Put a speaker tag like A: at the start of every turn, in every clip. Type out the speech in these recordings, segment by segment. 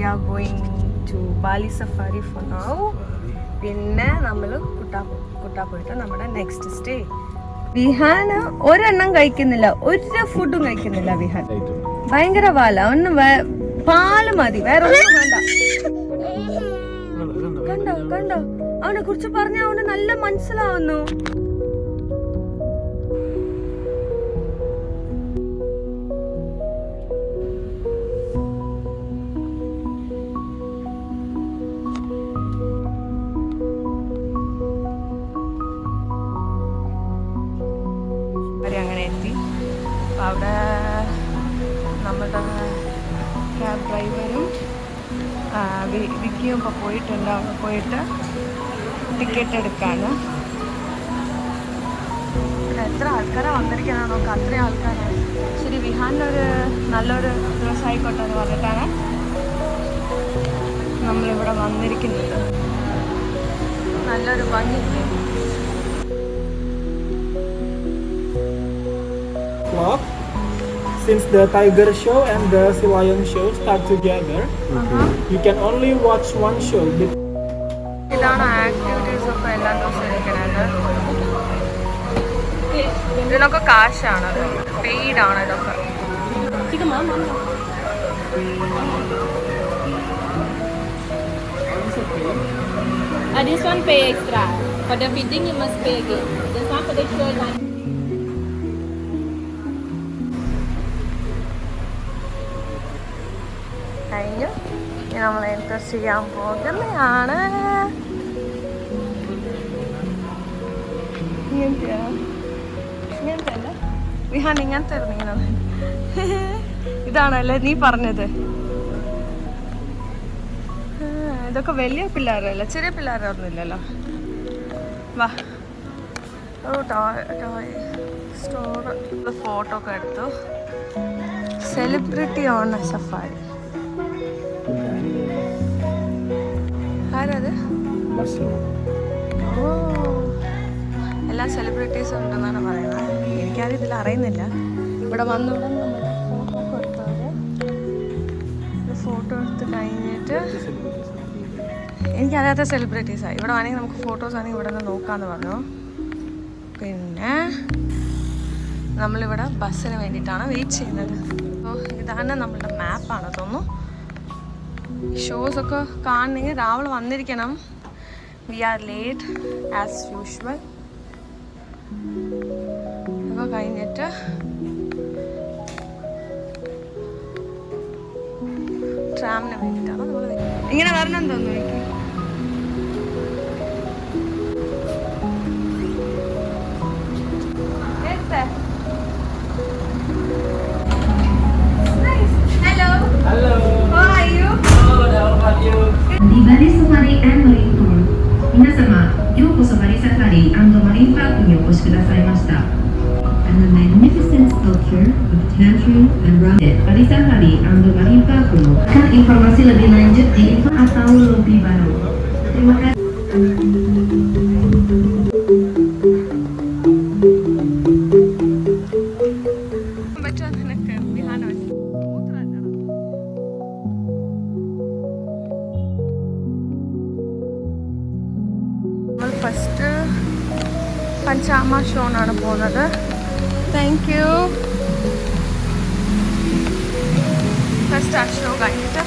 A: are going to Bali Safari for now. പിന്നെ നമ്മൾ കുട്ടാ പോയിട്ട് നമ്മുടെ നെക്സ്റ്റ് സ്റ്റേ. വിഹാൻ ഒരെണ്ണം കഴിക്കുന്നില്ല, ഒരു ഫുഡും കഴിക്കുന്നില്ല വിഹാൻ. ഭയങ്കര പാല, അവന് പാല് മതി, വേറെ ഒന്നും വേണ്ട. കണ്ടോ കണ്ടോ, അവനെ കുറിച്ച് പറഞ്ഞ അവന് നല്ല മനസ്സിലാവുന്നു. അങ്ങനെ എത്തി. അപ്പം അവിടെ നമ്മുടെ ക്യാബ് ഡ്രൈവറും വിക്കിയും ഇപ്പോൾ പോയിട്ടുണ്ട്. അവിടെ പോയിട്ട് ടിക്കറ്റ് എടുക്കാണ്. എത്ര ആൾക്കാരാണ് വന്നിരിക്കാനാണ് നോക്കുക, അത്രയും ആൾക്കാരാണ്. ശരി, വിഹാനൊരു നല്ലൊരു ദിവസമായിക്കോട്ടെ എന്ന് പറഞ്ഞിട്ടാണ് നമ്മളിവിടെ വന്നിരിക്കുന്നത്. നല്ലൊരു ഭംഗിയില്ലേ.
B: Since the tiger show and the sea lion show start together, you can only watch one show.
A: ഇതാണ് ആക്ടിവിറ്റീസ് ഒക്കെ എല്ലാ ദിവസവും ഇരിക്കുന്നത്. ഇതിനൊക്കെ കാശാണ്, പെയ്ഡാണ് ഇതൊക്കെ.
C: This one pay extra. For the feeding you must pay again. This one for the show one.
A: കഴിഞ്ഞു. ഇനി നമ്മൾ എൻ്റർ ചെയ്യാൻ പോകുന്നതാണ്. ഇങ്ങനത്തെ അല്ല വിഹാൻ, ഇങ്ങനത്തെ ഇറങ്ങിയത്. ഇതാണല്ലേ നീ പറഞ്ഞത്. ഇതൊക്കെ വലിയ പിള്ളേരല്ല, ചെറിയ പിള്ളേരൊന്നുമില്ലല്ലോ. വാ. ഓ, ടോയ് സ്റ്റോർ. ഫോട്ടോ ഒക്കെ എടുത്തു. Celebrity on safari. ആരത്? ഓ, എല്ലാ സെലിബ്രിറ്റീസും ഉണ്ടെന്നാണ് പറയുന്നത്. എനിക്കാരും ഇതിൽ അറിയുന്നില്ല. ഇവിടെ വന്നിവിടെ നമ്മൾ ഫോട്ടോ എടുത്തവർ ഫോട്ടോ എടുത്ത് കഴിഞ്ഞിട്ട് എനിക്കറിയാത്ത സെലിബ്രിറ്റീസാണ്. ഇവിടെ വേണമെങ്കിൽ നമുക്ക് ഫോട്ടോസ് ആണെങ്കിൽ ഇവിടെ നിന്ന് നോക്കാമെന്ന് പറഞ്ഞു. പിന്നെ നമ്മളിവിടെ ബസ്സിന് വേണ്ടിയിട്ടാണ് വെയിറ്റ് ചെയ്യുന്നത്. അപ്പോൾ ഇതാണ് നമ്മളുടെ മാപ്പാണ് തോന്നുന്നു. ഷോസൊക്കെ കാണണമെങ്കിൽ രാവിലെ വന്നിരിക്കണം. We are late as usual. അപ്പോൾ കഴിഞ്ഞിട്ട് ട്രാമിന് വേണ്ടിയിട്ടാണ് നമ്മൾ ഇങ്ങനെ വരണം തോന്നുന്നു എനിക്ക്.
B: Hello.
A: How are you?
D: Di Bali Safari and Marine Tour. 皆様、ようこそバリサファリ&マリンパークにお越しくださいました。And the magnificent sculpture of Tantrum and Rounded Bali Safari and Marine Park akan informasi lebih lanjut di info atau lebih baru. Terima kasih.
A: First പഞ്ചാമ ഷോനാണ് പോകുന്നത്. Thank you. First ആ show കഴിഞ്ഞിട്ട്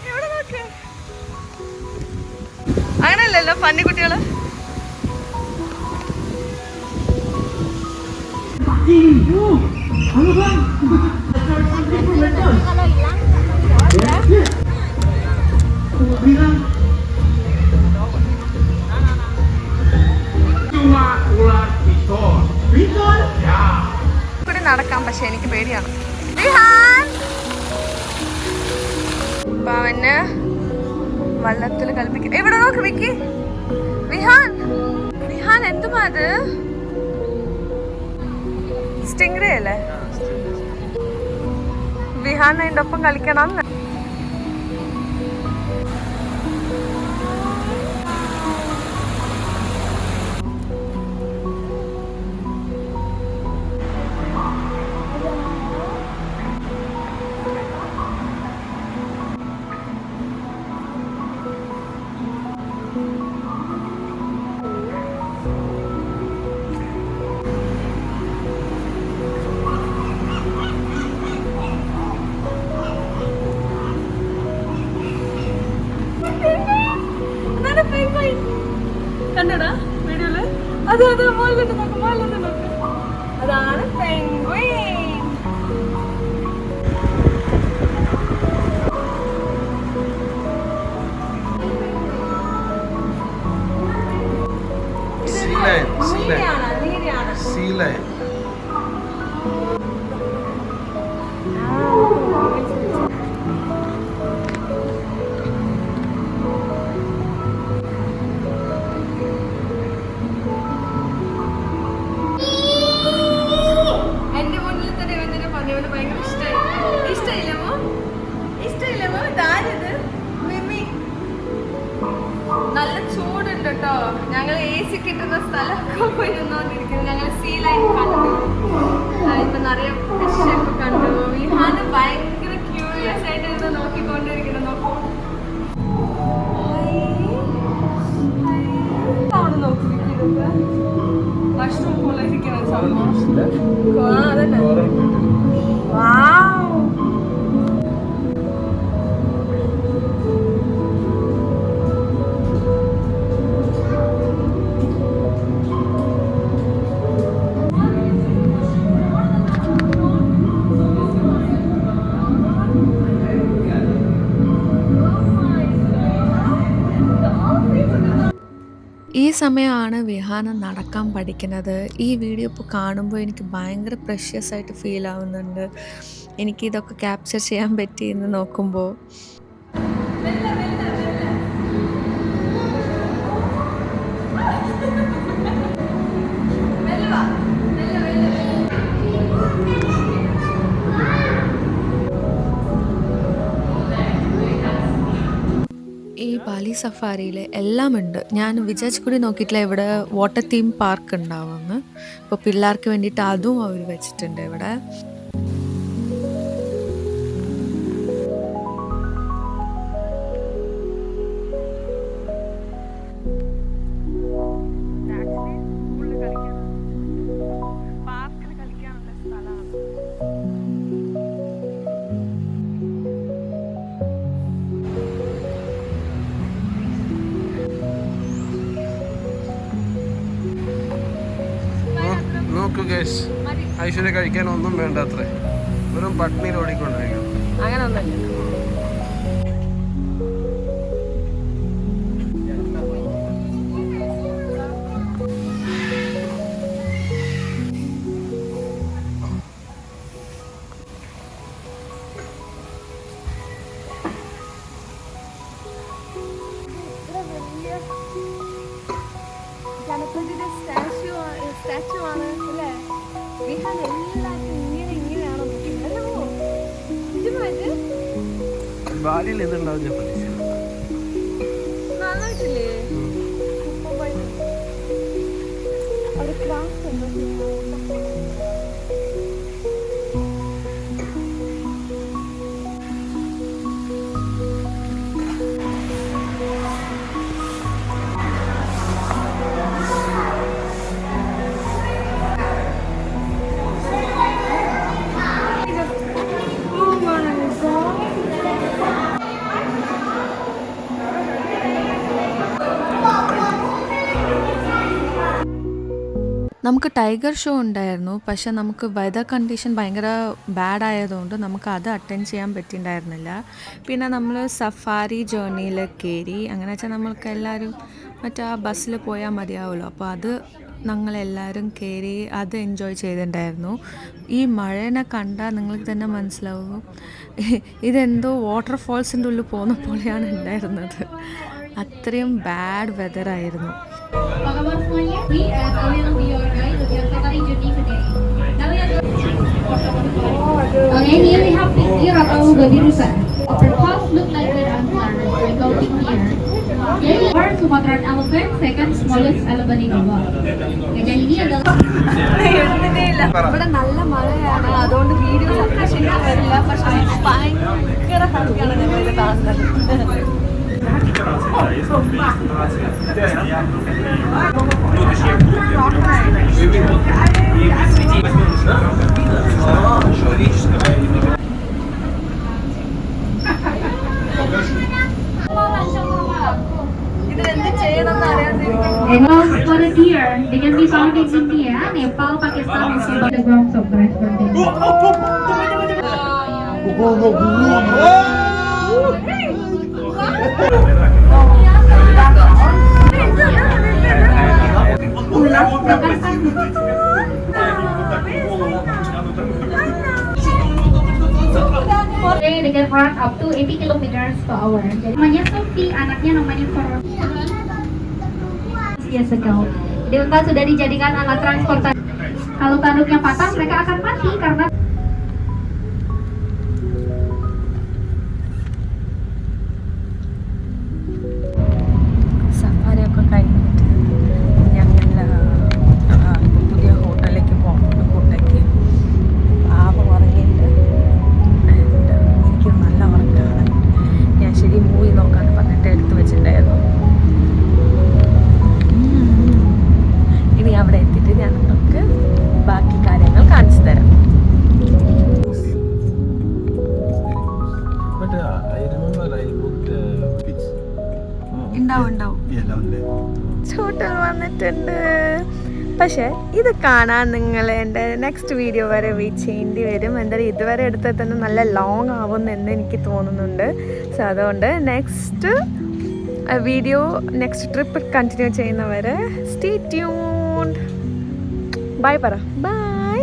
A: എവിടെ നോക്ക്, അങ്ങനെയല്ലല്ലോ പന്നിക്കുട്ടികള്. ഇവിടെ നടക്കാം, പക്ഷെ എനിക്ക് പേടിയാണ്. അപ്പൊ അവന് വള്ളത്തിൽ കളിപ്പിക്കും. എവിടെ നോക്ക് വിക്കി. വിഹാൻ, വിഹാൻ എന്തുമാ അത്? സ്റ്റിംഗ്രേ അല്ലേ? വിഹാൻ അതിൻ്റെ ഒപ്പം കളിക്കണം. കണ്ടടാ വീഡിയോയില്? അതെ മോളിലോട്ട് നോക്ക്. അതാണ് പെൻഗ്വിൻ.
E: Sea lion.
A: എന്റെ മുന്നിൽ തന്നെ ഇവൻ തന്നെ പറഞ്ഞു, ഇവന് ഭയങ്കര ഇഷ്ടമില്ലമോ? ഇതാരിത്? മിമി. നല്ല ചൂടുണ്ട് കേട്ടോ. ഞങ്ങൾ AC കിട്ടുന്ന സ്ഥലമൊക്കെ പോയി നിന്നോണ്ടിരിക്കുന്നു. ഞങ്ങൾ സീ ലൈൻ കണ്ടു, ഇപ്പൊ നിറയെ ഫിഷൊക്കെ കണ്ടു. വിഹാന് ഭയങ്കര ക്യൂരിയസ് ആയിട്ട് ഇരുന്ന് നോക്കിക്കൊണ്ടിരിക്കുന്നു. നോക്കൂ, അവിടെ നോക്കിയിരിക്കുന്നത് മഷ്റൂം പോലെ ഇരിക്കുന്ന സംഭവം. അതന്നെ. വാവ്.
F: ഈ സമയമാണ് വിഹാന നടക്കാൻ പഠിക്കുന്നത്. ഈ വീഡിയോ ഇപ്പോൾ കാണുമ്പോൾ എനിക്ക് ഭയങ്കര പ്രഷ്യസ് ആയിട്ട് ഫീൽ ആവുന്നുണ്ട്. എനിക്കിതൊക്കെ ക്യാപ്ചർ ചെയ്യാൻ പറ്റിയെന്ന് നോക്കുമ്പോൾ. ഈ ബാലി സഫാരിയിൽ എല്ലാം ഉണ്ട്. ഞാൻ വിചാരിച്ചു കൂടി നോക്കിയിട്ടില്ല ഇവിടെ വാട്ടർ തീം പാർക്ക് ഉണ്ടാവുമെന്ന്. ഇപ്പോൾ പിള്ളേർക്ക് വേണ്ടിയിട്ട് അതും അവർ വെച്ചിട്ടുണ്ട് ഇവിടെ.
E: നോക്കൂ ഗൈസ്, ഐശ്വര്യ കഴിക്കാൻ ഒന്നും വേണ്ട അത്രേ, വെറും പട്ടിണിയിൽ ഓടിക്കൊണ്ടിരിക്കും.
A: അങ്ങനെ ഒന്നല്ല. ഗണപതിയുടെ സ്റ്റാച്ചു ആണ് അല്ലേ? വിഹാൻ എല്ലാവർക്കും ഇങ്ങനെയാണോ നിജമായിട്ട്?
E: ബാലിയിൽ ഇതുണ്ടാവും ഞാൻ പ്രതീക്ഷിച്ചു.
A: നന്നായിട്ടില്ലേ? ഒരു ക്രാഫ്റ്റ് ഉണ്ടോ?
F: നമുക്ക് ടൈഗർ ഷോ ഉണ്ടായിരുന്നു. പക്ഷെ നമുക്ക് വെതർ കണ്ടീഷൻ ഭയങ്കര ബാഡ് ആയതുകൊണ്ട് നമുക്ക് അത് അറ്റൻഡ് ചെയ്യാൻ പറ്റിയിട്ടുണ്ടായിരുന്നില്ല. പിന്നെ നമ്മൾ സഫാരി ജേർണിയിൽ കയറി. അങ്ങനെ വെച്ചാൽ നമ്മൾക്ക് എല്ലാവരും മറ്റേ ആ ബസ്സിൽ പോയാൽ മതിയാവുമല്ലോ. അപ്പോൾ അത് ഞങ്ങളെല്ലാവരും കയറി അത് എൻജോയ് ചെയ്തിട്ടുണ്ടായിരുന്നു. ഈ മഴേനെ കണ്ടാൽ നിങ്ങൾക്ക് തന്നെ മനസ്സിലാവും ഇതെന്തോ വാട്ടർഫോൾസിൻ്റെ ഉള്ളിൽ പോകുന്ന പോലെയാണ് ഉണ്ടായിരുന്നത്. അത്രയും bad വെതറായിരുന്നു.
G: Apa kabar semuanya? We will be your guide with your safari journey today. Now we are okay, here we have Pikir atau Babirusa. The path look like we're unplanned by going here. Here we are Sumatran elephant, second smallest elephant in the world. Gajah ini adalah
A: ഇവിടെ നല്ല മഴയാണ്, അതുകൊണ്ട് videos അത്ര ശരിക്കും വരില്ല. പക്ഷെ ഭയങ്കര ഹാപ്പിയാണ് ഞങ്ങളിത് കാണുന്നത്. ഇതിലെന്ത് ചെയ്യണമെന്ന് അറിയാൻ
G: They can be found in India, Nepal, Pakistan, and some of the grounds of transportation. They can run up to 80 kilometers per hour. Namanya Sophie, anaknya namanya Farah. Years ago. Jadi unta sudah dijadikan alat transportasi. Kalau tanduknya patah, mereka akan mati karena
A: safari ഒക്കെ കഴിഞ്ഞിട്ട് ഞങ്ങൾ പുതിയ ഹോട്ടലിലേക്ക് പോകുന്നുണ്ട് ഫുഡൊക്കെ. പാപം ഉറങ്ങിയിട്ട് എനിക്ക് നല്ല ഉറക്കമാണ്. ഞാൻ ശരി മൂവി നോക്കാമെന്ന് പറഞ്ഞിട്ട് എടുത്തു വെച്ചിട്ടുണ്ടായിരുന്നു. ഇനി അവിടെ എത്തിയിട്ട് ഞാൻ നിങ്ങൾക്ക് ബാക്കി കാര്യങ്ങൾ കാണിച്ചു തരാം.
H: But I remember I booked beach.
A: ഉണ്ടാവും
H: Yeah, down there.
A: ഹോട്ടൽ വന്നിട്ടുണ്ട്. പക്ഷേ ഇത് കാണാൻ നിങ്ങൾ എൻ്റെ നെക്സ്റ്റ് വീഡിയോ വരെ വെയിറ്റ് ചെയ്യേണ്ടി വരും. എന്തായാലും ഇതുവരെ എടുത്താൽ തന്നെ നല്ല ലോങ് ആവുമെന്ന് എനിക്ക് തോന്നുന്നുണ്ട്. സോ അതുകൊണ്ട് next video next trip continue ചെയ്യുന്നവരെ സ്റ്റേ ട്യൂൺഡ്. ബൈ പറ. ബൈ.